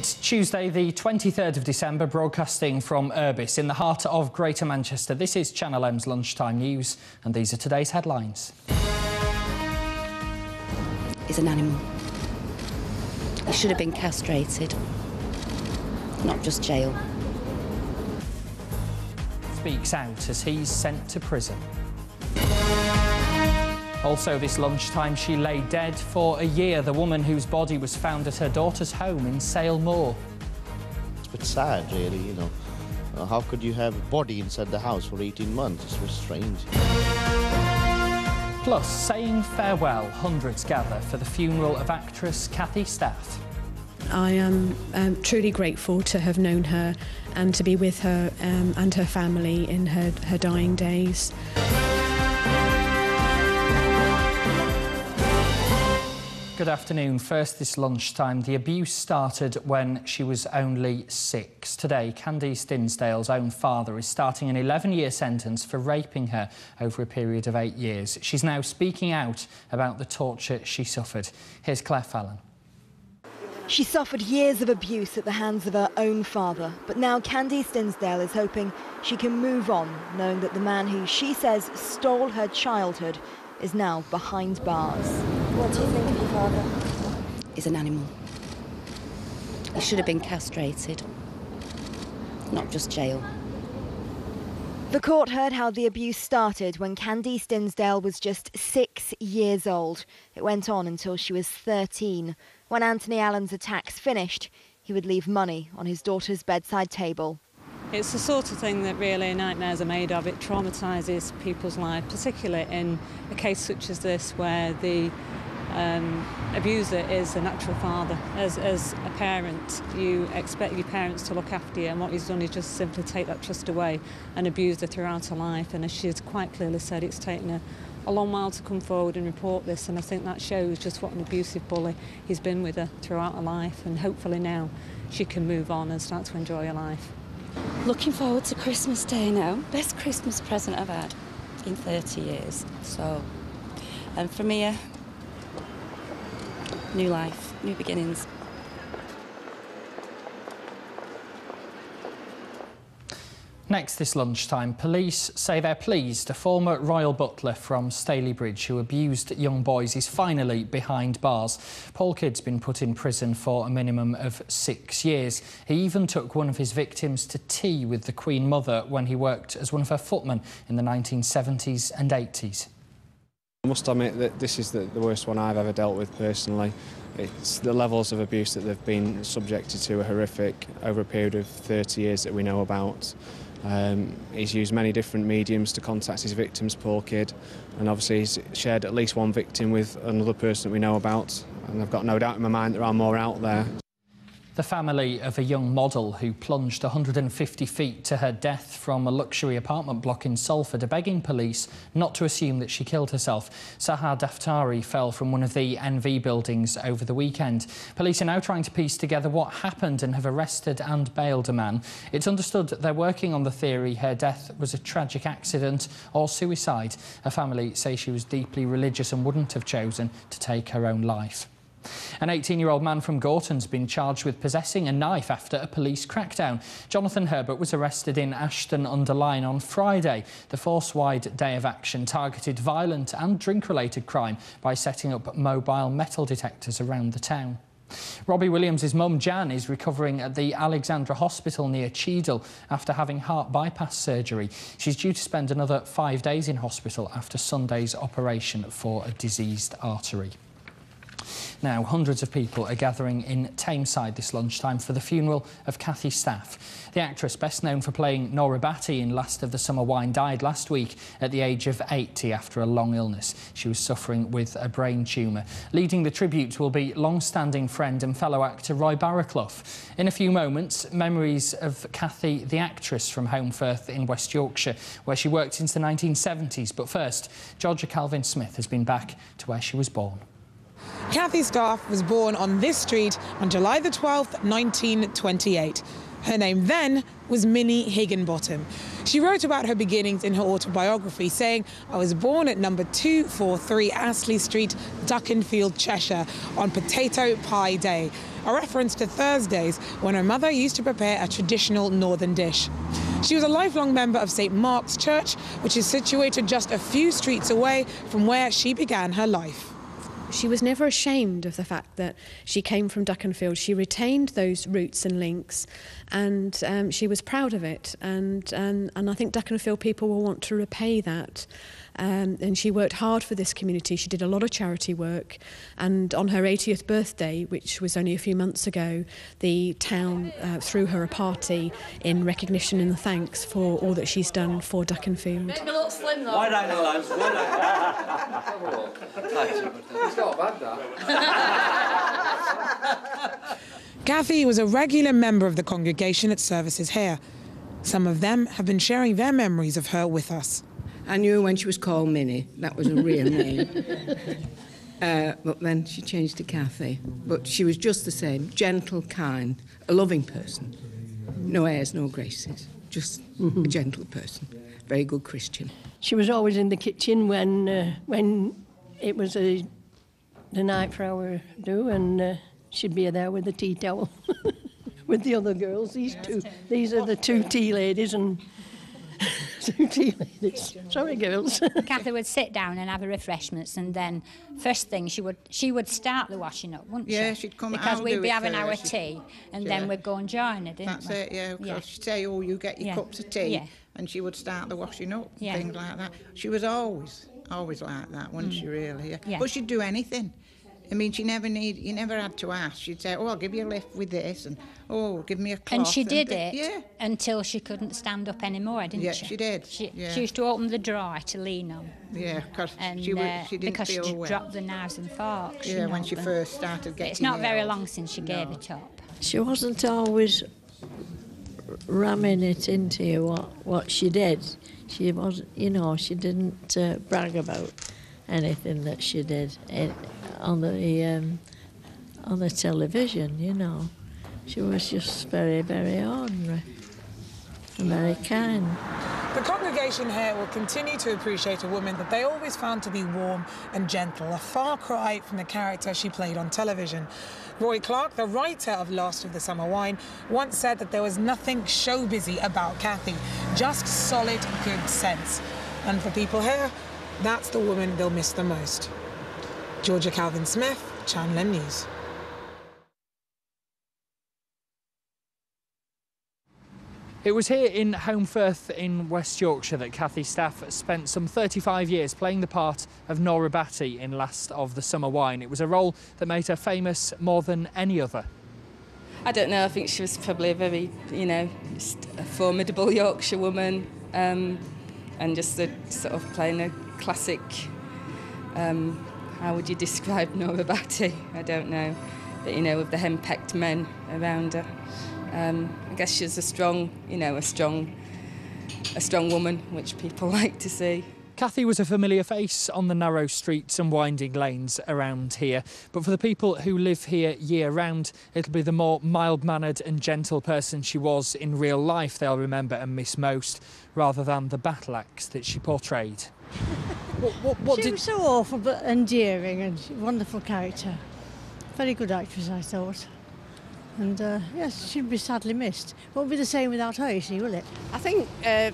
It's Tuesday, the 23rd of December, broadcasting from Urbis in the heart of Greater Manchester. This is Channel M's Lunchtime News, and these are today's headlines. He's an animal. He should have been castrated, not just jail. Speaks out as he's sent to prison. Also this lunchtime, she lay dead for a year. The woman whose body was found at her daughter's home in Sale Moor. It's a bit sad, really, you know. How could you have a body inside the house for 18 months? It was strange. Plus, saying farewell, hundreds gather for the funeral of actress Cathy Staff. I am truly grateful to have known her and to be with her and her family in her dying days. Good afternoon. First this lunchtime, the abuse started when she was only 6. Today, Candice Dinsdale's own father is starting an 11-year sentence for raping her over a period of 8 years. She's now speaking out about the torture she suffered. Here's Claire Fallon. She suffered years of abuse at the hands of her own father, but now Candice Dinsdale is hoping she can move on, knowing that the man who she says stole her childhood is now behind bars. What do you think of your father? He's an animal. He should have been castrated, not just jail. The court heard how the abuse started when Candice Dinsdale was just 6 years old. It went on until she was 13. When Anthony Allen's attacks finished, he would leave money on his daughter's bedside table. It's the sort of thing that really nightmares are made of. It traumatises people's lives, particularly in a case such as this where the abuser is a natural father. As a parent, you expect your parents to look after you, and what he's done is just simply take that trust away and abused her throughout her life. And as she's quite clearly said, it's taken her a long while to come forward and report this, and I think that shows just what an abusive bully he's been with her throughout her life, and hopefully now she can move on and start to enjoy her life. Looking forward to Christmas Day now. Best Christmas present I've had in 30 years. So, and for me, new life, new beginnings. Next this lunchtime, police say they're pleased a former royal butler from Stalybridge who abused young boys is finally behind bars. Paul Kidd's been put in prison for a minimum of 6 years. He even took one of his victims to tea with the Queen Mother when he worked as one of her footmen in the 1970s and 80s. I must admit that this is the worst one I've ever dealt with personally. It's the levels of abuse that they've been subjected to are horrific over a period of 30 years that we know about. He's used many different mediums to contact his victims, Paul Kidd, and obviously he's shared at least one victim with another person that we know about, and I've got no doubt in my mind there are more out there. The family of a young model who plunged 150 feet to her death from a luxury apartment block in Salford are begging police not to assume that she killed herself. Sahar Daftari fell from one of the NV buildings over the weekend. Police are now trying to piece together what happened and have arrested and bailed a man. It's understood that they're working on the theory her death was a tragic accident or suicide. Her family say she was deeply religious and wouldn't have chosen to take her own life. An 18-year-old man from Gorton's been charged with possessing a knife after a police crackdown. Jonathan Herbert was arrested in Ashton-under-Lyne on Friday. The force-wide day of action targeted violent and drink-related crime by setting up mobile metal detectors around the town. Robbie Williams' mum, Jan, is recovering at the Alexandra Hospital near Cheadle after having heart bypass surgery. She's due to spend another 5 days in hospital after Sunday's operation for a diseased artery. Now, hundreds of people are gathering in Tameside this lunchtime for the funeral of Cathy Staff. The actress, best known for playing Nora Batty in Last of the Summer Wine, died last week at the age of 80 after a long illness. She was suffering with a brain tumour. Leading the tribute will be long-standing friend and fellow actor Roy Barraclough. In a few moments, memories of Cathy, the actress from Holmfirth in West Yorkshire, where she worked since the 1970s. But first, Georgia Calvin-Smith has been back to where she was born. Cathy Staff was born on this street on July the 12th, 1928. Her name then was Minnie Higginbottom. She wrote about her beginnings in her autobiography, saying, "I was born at number 243 Astley Street, Duckenfield, Cheshire, on Potato Pie Day," a reference to Thursdays when her mother used to prepare a traditional northern dish. She was a lifelong member of St Mark's Church, which is situated just a few streets away from where she began her life. She was never ashamed of the fact that she came from Duckenfield. She retained those roots and links, and she was proud of it. And I think Duckenfield people will want to repay that. And she worked hard for this community. She did a lot of charity work. And on her 80th birthday, which was only a few months ago, the town threw her a party in recognition and thanks for all that she's done for Duckenfield. Make me look slim, though. Wide angle, lads. Wide angle. It's not bad, that. Kathy was a regular member of the congregation at services here. Some of them have been sharing their memories of her with us. I knew her when she was called Minnie. That was a real name. But then she changed to Kathy. But she was just the same, gentle, kind, a loving person. No airs, no graces, just a gentle person. Very good Christian. She was always in the kitchen when it was the night for our do, and she'd be there with the tea towel with the other girls. These are the two tea ladies and two tea ladies. Sorry, girls. Kathy would sit down and have her refreshments, and then first thing she would start the washing up, wouldn't she? Yeah, she'd come out. Because we'd be having our tea, and then we'd go and join her, didn't That's we? it, yeah. Because she'd say, "Oh, you get your cups of tea," and she would start the washing up, things like that. She was always like that, wasn't she? Really? Yeah. But she'd do anything. I mean, you never had to ask. She'd say, "Oh, I'll give you a lift with this," and "Oh, give me a cloth." And she did it until she couldn't stand up anymore, didn't she? Yeah, she did. She used to open the drawer to lean on. Yeah, because she didn't because feel she well. dropped the knives and forks. Yeah, when she first started getting It's not very ill. long since she gave it up. She wasn't always ramming it into you what she did. She was, she didn't brag about anything that she did on the television. She was just very, very ordinary and very kind. The congregation here will continue to appreciate a woman that they always found to be warm and gentle, a far cry from the character she played on television. Roy Clark, the writer of Last of the Summer Wine, once said that there was nothing show-busy about Kathy, just solid good sense. And for people here, that's the woman they'll miss the most. Georgia Calvin-Smith, Channel M News. It was here in Holmfirth in West Yorkshire that Kathy Staff spent some 35 years playing the part of Nora Batty in Last of the Summer Wine. It was a role that made her famous more than any other. I don't know, I think she was probably a very, just a formidable Yorkshire woman, and just a sort of playing a classic, how would you describe Nora Batty? I don't know, but with the henpecked men around her. I guess she's a strong woman, which people like to see. Kathy was a familiar face on the narrow streets and winding lanes around here, but for the people who live here year-round, it'll be the more mild-mannered and gentle person she was in real life they'll remember and miss most, rather than the battle axe that she portrayed. She was so awful but endearing and wonderful character. Very good actress, I thought. And yes, she'd be sadly missed. Won't be the same without her, you see, will it? I think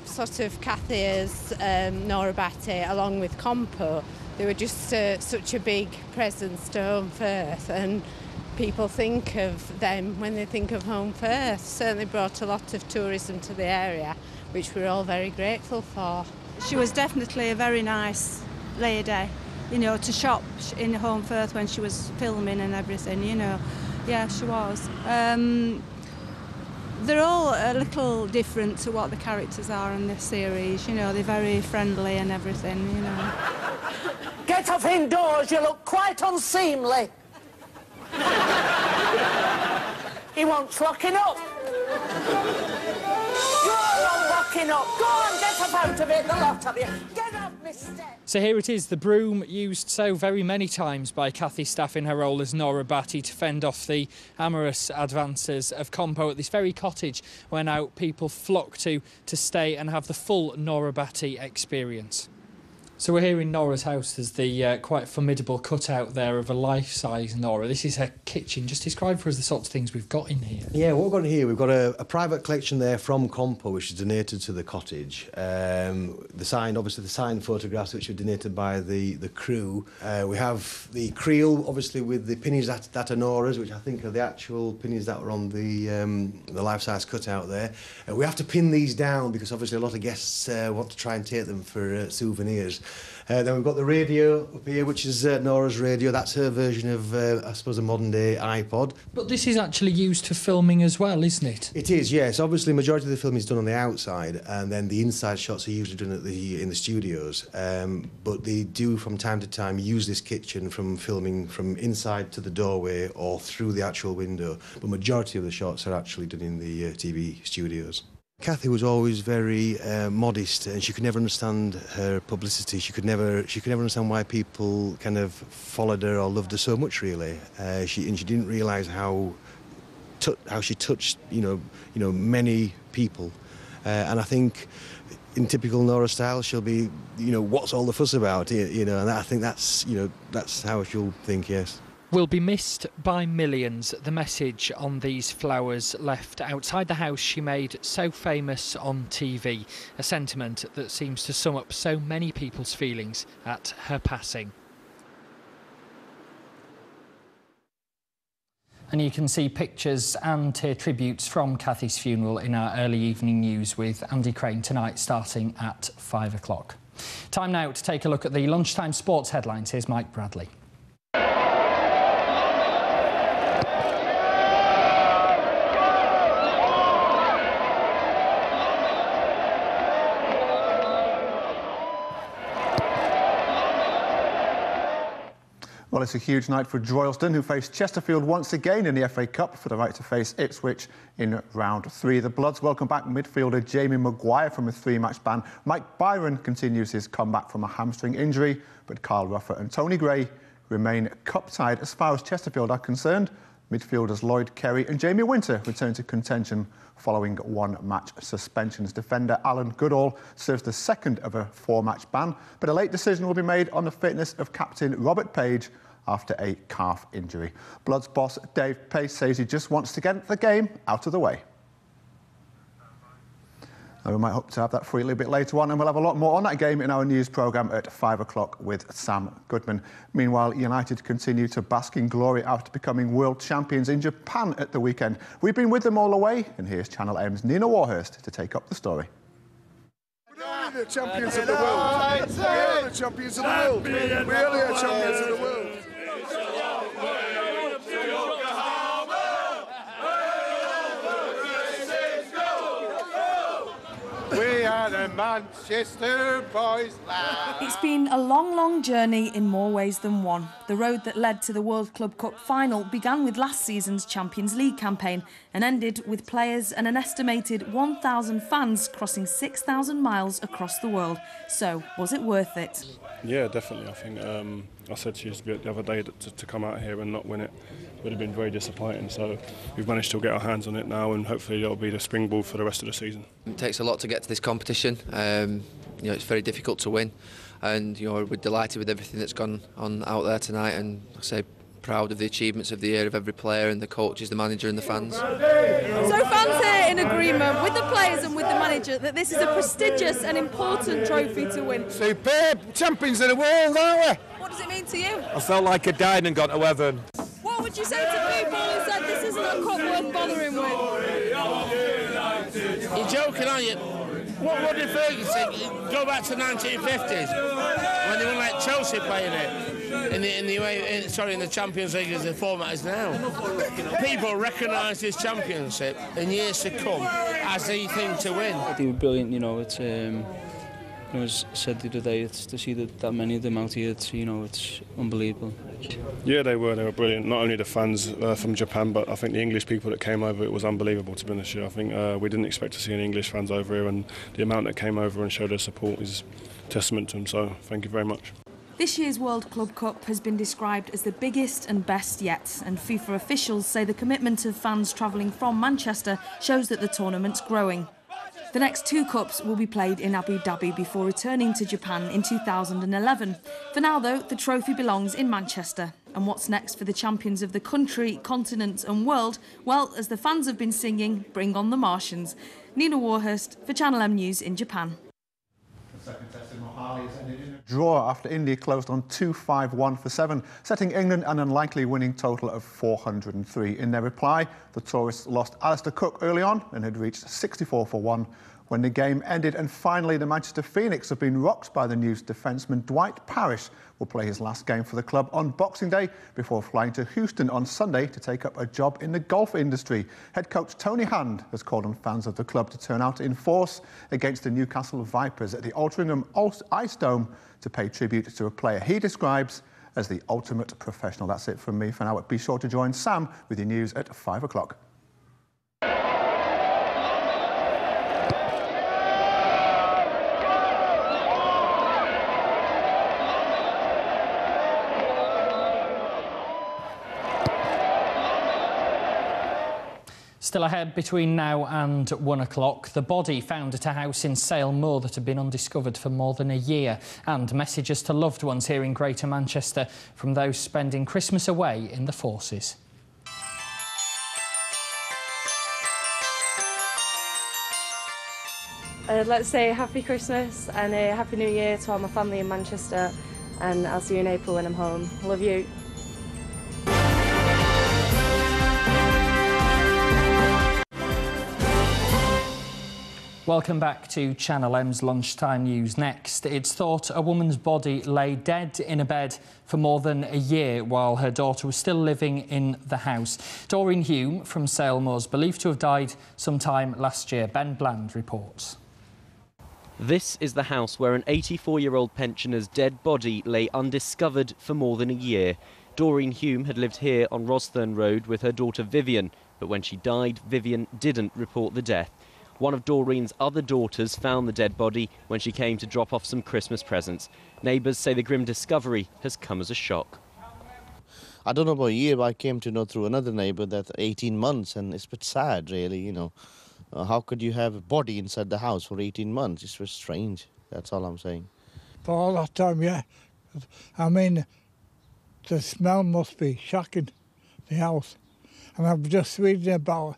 sort of Kathy as Nora Batty, along with Compo, they were just such a big presence to Holmfirth, and people think of them when they think of Holmfirth. Certainly brought a lot of tourism to the area, which we're all very grateful for. She was definitely a very nice lady, to shop in Holmfirth when she was filming and everything, Yeah, she was. They're all a little different to what the characters are in this series. They're very friendly and everything, Get off indoors, you look quite unseemly. He wants locking up. You're all locking up. Go on, get up out of it, the lot of you. Get up. So here it is, the broom used so very many times by Cathy Staff in her role as Nora Batty to fend off the amorous advances of Compo at this very cottage where now people flock to stay and have the full Nora Batty experience. So we're here in Nora's house. There's the quite formidable cutout there of a life-size Nora. This is her kitchen. Just describe for us the sorts of things we've got in here. Yeah, what we've got here, we've got a private collection there from Compo, which is donated to the cottage. Obviously the signed photographs which were donated by the crew. We have the creel, obviously, with the pennies that are Nora's, which I think are the actual pennies that were on the life-size cutout there. We have to pin these down because obviously a lot of guests want to try and take them for souvenirs. Then we've got the radio up here, which is Nora's radio. That's her version of, I suppose, a modern-day iPod. But this is actually used for filming as well, isn't it? It is, yes. Obviously, the majority of the film is done on the outside, and then the inside shots are usually done in the studios. But they do, from time to time, use this kitchen from filming from inside to the doorway or through the actual window. But majority of the shots are actually done in the TV studios. Cathy was always very modest, and she could never understand her publicity. She could never understand why people kind of followed her or loved her so much, really. She didn't realise how she touched, many people. And I think, in typical Nora style, she'll be, what's all the fuss about? And I think that's how she'll think. Yes. Will be missed by millions, the message on these flowers left outside the house she made so famous on TV, a sentiment that seems to sum up so many people's feelings at her passing. And you can see pictures and tear tributes from Cathy's funeral in our early evening news with Andy Crane tonight starting at 5 o'clock. Time now to take a look at the lunchtime sports headlines. Here's Mike Bradley. Well, it's a huge night for Droylsden, who face Chesterfield once again in the FA Cup for the right to face Ipswich in round 3. The Bloods welcome back midfielder Jamie Maguire from a 3-match ban. Mike Byron continues his comeback from a hamstring injury, but Kyle Ruffer and Tony Gray remain cup-tied as far as Chesterfield are concerned. Midfielders Lloyd Kerry and Jamie Winter return to contention following 1-match suspensions. Defender Alan Goodall serves the second of a 4-match ban, but a late decision will be made on the fitness of captain Robert Page after a calf injury. Bloods boss Dave Pace says he just wants to get the game out of the way. And we might hope to have that for you a little bit later on, and we'll have a lot more on that game in our news programme at 5 o'clock with Sam Goodman. Meanwhile, United continue to bask in glory after becoming world champions in Japan at the weekend. We've been with them all the way, and here's Channel M's Nina Warhurst to take up the story. We're the champions of the world. We are the champions of the world. We are the champions of the world. We are the Manchester boys. It's been a long journey in more ways than one. The road that led to the World Club Cup final began with last season's Champions League campaign and ended with players and an estimated 1,000 fans crossing 6,000 miles across the world. So, was it worth it? Yeah, definitely. I think I said to you the other day that to come out here and not win it would have been very disappointing. So we've managed to get our hands on it now, and hopefully it'll be the springboard for the rest of the season. It takes a lot to get to this competition. It's very difficult to win, and we're delighted with everything that's gone on out there tonight, and I say proud of the achievements of the year of every player and the coaches, the manager and the fans. So fans here in agreement with the players and with the manager that this is a prestigious and important trophy to win. Superb, champions of the world, aren't we? What does it mean to you? I felt like I'd died and gone to heaven. What would you say to people who said this isn't a cup worth bothering with? You're joking, aren't you? What did Ferguson go back to the 1950s when they wouldn't let Chelsea playing it? In the Champions League as the format is now. People recognise this championship in years to come as the thing to win. They were brilliant, it was said the other day, it's to see that many of them out here, it's unbelievable. Yeah, they were brilliant. Not only the fans from Japan, but I think the English people that came over, it was unbelievable, to be honest. I think we didn't expect to see any English fans over here, and the amount that came over and showed their support is testament to them. So thank you very much. This year's World Club Cup has been described as the biggest and best yet, and FIFA officials say the commitment of fans travelling from Manchester shows that the tournament's growing. The next 2 cups will be played in Abu Dhabi before returning to Japan in 2011. For now, though, the trophy belongs in Manchester. And what's next for the champions of the country, continent and world? Well, as the fans have been singing, bring on the Martians. Nina Warhurst for Channel M News in Japan. The second test in Mohali has ended in a draw after India closed on 2-5-1 for 7, setting England an unlikely winning total of 403. In their reply, the tourists lost Alistair Cook early on and had reached 64 for 1 when the game ended. And finally, the Manchester Phoenix have been rocked by the news defenceman Dwight Parrish will play his last game for the club on Boxing Day before flying to Houston on Sunday to take up a job in the golf industry. Head coach Tony Hand has called on fans of the club to turn out in force against the Newcastle Vipers at the Altrincham Ice Dome to pay tribute to a player he describes as the ultimate professional. That's it from me for now. Be sure to join Sam with your news at 5 o'clock. Still ahead between now and 1 o'clock, the body found at a house in Sale Moor that had been undiscovered for more than a year, and messages to loved ones here in Greater Manchester from those spending Christmas away in the forces. Let's say Happy Christmas and a Happy New Year to all my family in Manchester, and I'll see you in April when I'm home. Love you. Welcome back to Channel M's Lunchtime News. Next, it's thought a woman's body lay dead in a bed for more than a year while her daughter was still living in the house. Doreen Hume from Sale Moor is believed to have died sometime last year. Ben Bland reports. This is the house where an 84-year-old pensioner's dead body lay undiscovered for more than a year. Doreen Hume had lived here on Rosthern Road with her daughter Vivian, but when she died, Vivian didn't report the death. One of Doreen's other daughters found the dead body when she came to drop off some Christmas presents. Neighbours say the grim discovery has come as a shock. I don't know about a year, but I came to know through another neighbour that 18 months, and it's a bit sad, really, you know. How could you have a body inside the house for 18 months? It's very strange, that's all I'm saying. For all that time, yeah. I mean, the smell must be shocking, the house. And I'm just reading about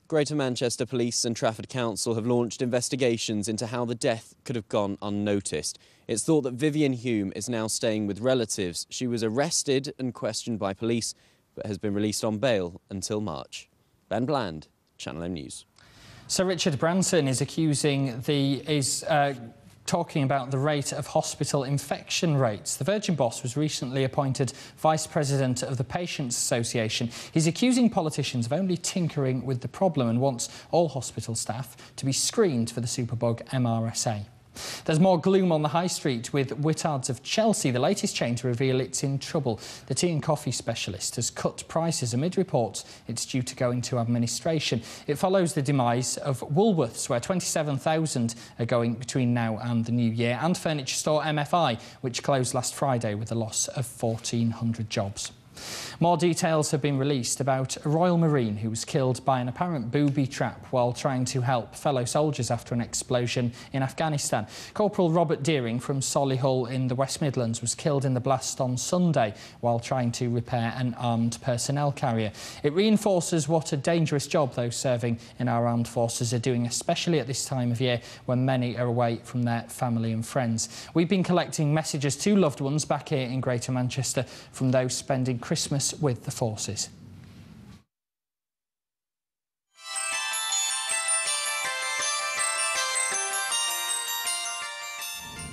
Greater Manchester Police and Trafford Council have launched investigations into how the death could have gone unnoticed. It's thought that Vivian Hume is now staying with relatives. She was arrested and questioned by police, but has been released on bail until March. Ben Bland, Channel M News. Sir Richard Branson is talking about the rate of hospital infection rates. The Virgin boss was recently appointed Vice President of the Patients Association. He's accusing politicians of only tinkering with the problem and wants all hospital staff to be screened for the superbug MRSA. There's more gloom on the high street with Whittards of Chelsea, the latest chain to reveal it's in trouble. The tea and coffee specialist has cut prices amid reports it's due to go into administration. It follows the demise of Woolworths, where 27,000 are going between now and the new year, and furniture store MFI, which closed last Friday with a loss of 1,400 jobs. More details have been released about a Royal Marine who was killed by an apparent booby trap while trying to help fellow soldiers after an explosion in Afghanistan. Corporal Robert Deering from Solihull in the West Midlands was killed in the blast on Sunday while trying to repair an armed personnel carrier. It reinforces what a dangerous job those serving in our armed forces are doing, especially at this time of year when many are away from their family and friends. We've been collecting messages to loved ones back here in Greater Manchester from those spending Christmas with the forces.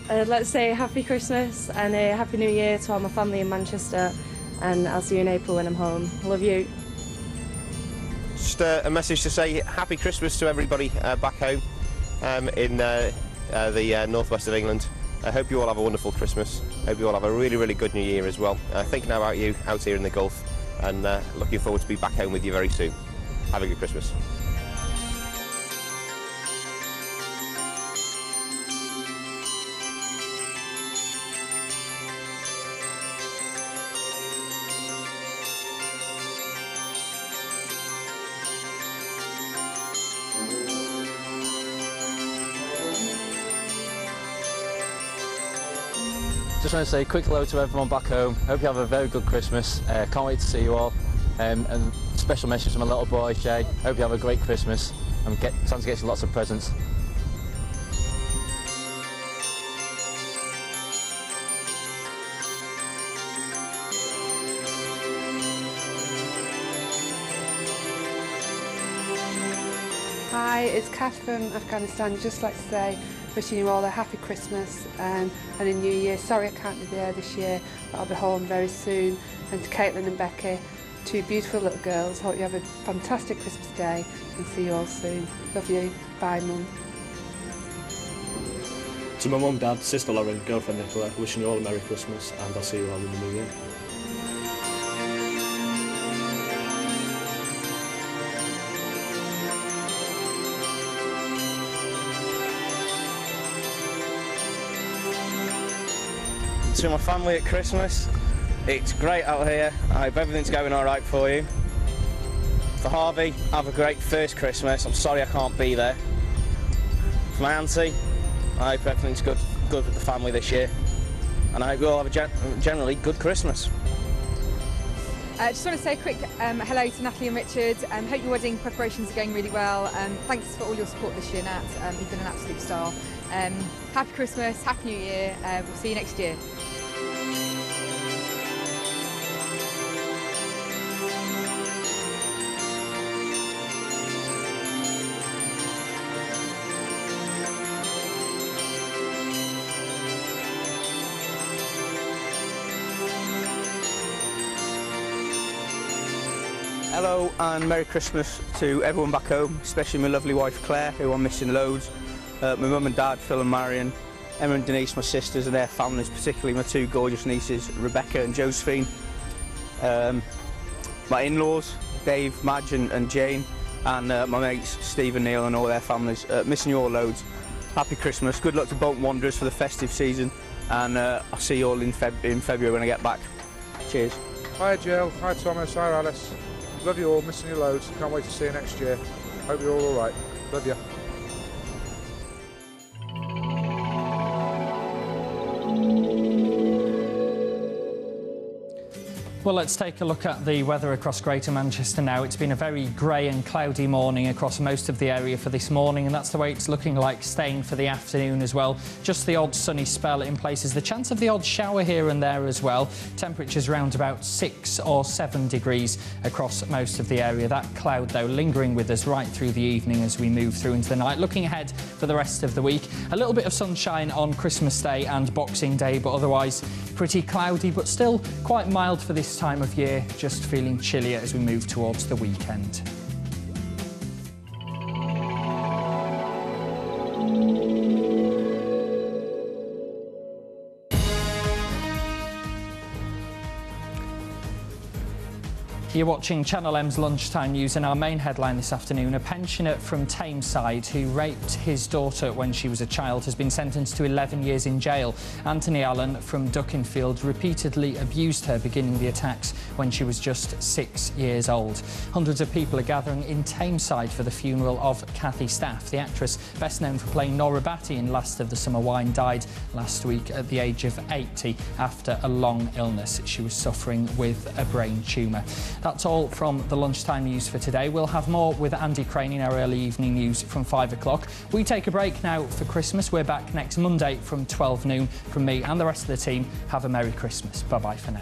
Let's say Happy Christmas and a Happy New Year to all my family in Manchester, and I'll see you in April when I'm home. Love you. Just a message to say Happy Christmas to everybody back home in the northwest of England. I hope you all have a wonderful Christmas. I hope you all have a really, really good New Year as well. Thinking about you out here in the Gulf, and looking forward to be back home with you very soon. Have a good Christmas. just want to say a quick hello to everyone back home. Hope you have a very good Christmas. Can't wait to see you all. And special message to my little boy, Jay. Hope you have a great Christmas. And time to get you lots of presents. Hi, it's Kath from Afghanistan. I'd just like to say, wishing you all a happy Christmas and a New Year. Sorry I can't be there this year, but I'll be home very soon. And to Caitlin and Becky, two beautiful little girls, hope you have a fantastic Christmas day and see you all soon. Love you. Bye, Mum. To my mum, dad, sister Lauren, girlfriend Nicola, wishing you all a Merry Christmas, and I'll see you all in the New Year. To my family at Christmas, it's great out here. I hope everything's going all right for you. For Harvey, have a great first Christmas. I'm sorry I can't be there. For my auntie, I hope everything's good with the family this year. And I hope you all have a generally good Christmas. Just want to say a quick hello to Natalie and Richard. Hope your wedding preparations are going really well. Thanks for all your support this year, Nat. You've been an absolute star. Happy Christmas, Happy New Year. We'll see you next year. Hello and Merry Christmas to everyone back home, especially my lovely wife Claire, who I'm missing loads, my mum and dad, Phil and Marion, Emma and Denise, my sisters and their families, particularly my two gorgeous nieces, Rebecca and Josephine, my in-laws, Dave, Madge and Jane, and my mates, Steve and Neil and all their families. Missing you all loads. Happy Christmas, good luck to Bolton Wanderers for the festive season, and I'll see you all in February when I get back. Cheers. Hi Jill, hi Thomas, hi Alice. Love you all, missing you loads. Can't wait to see you next year. Hope you're all right. Love you. Well, let's take a look at the weather across Greater Manchester now. It's been a very grey and cloudy morning across most of the area for this morning, and that's the way it's looking like staying for the afternoon as well. Just the odd sunny spell in places. The chance of the odd shower here and there as well. Temperatures around about 6 or 7 degrees across most of the area. That cloud, though, lingering with us right through the evening as we move through into the night. Looking ahead for the rest of the week, a little bit of sunshine on Christmas Day and Boxing Day, but otherwise pretty cloudy, but still quite mild for this time of year, just feeling chillier as we move towards the weekend. You're watching Channel M's Lunchtime News, and our main headline this afternoon: a pensioner from Tameside who raped his daughter when she was a child has been sentenced to 11 years in jail. Anthony Allen from Duckinfield repeatedly abused her, beginning the attacks when she was just 6 years old. Hundreds of people are gathering in Tameside for the funeral of Kathy Staff. The actress, best known for playing Nora Batty in Last of the Summer Wine, died last week at the age of 80 after a long illness. She was suffering with a brain tumour. That's all from the Lunchtime News for today. We'll have more with Andy Crane in our early evening news from 5 o'clock. We take a break now for Christmas. We're back next Monday from 12 noon. From me and the rest of the team, have a Merry Christmas. Bye-bye for now.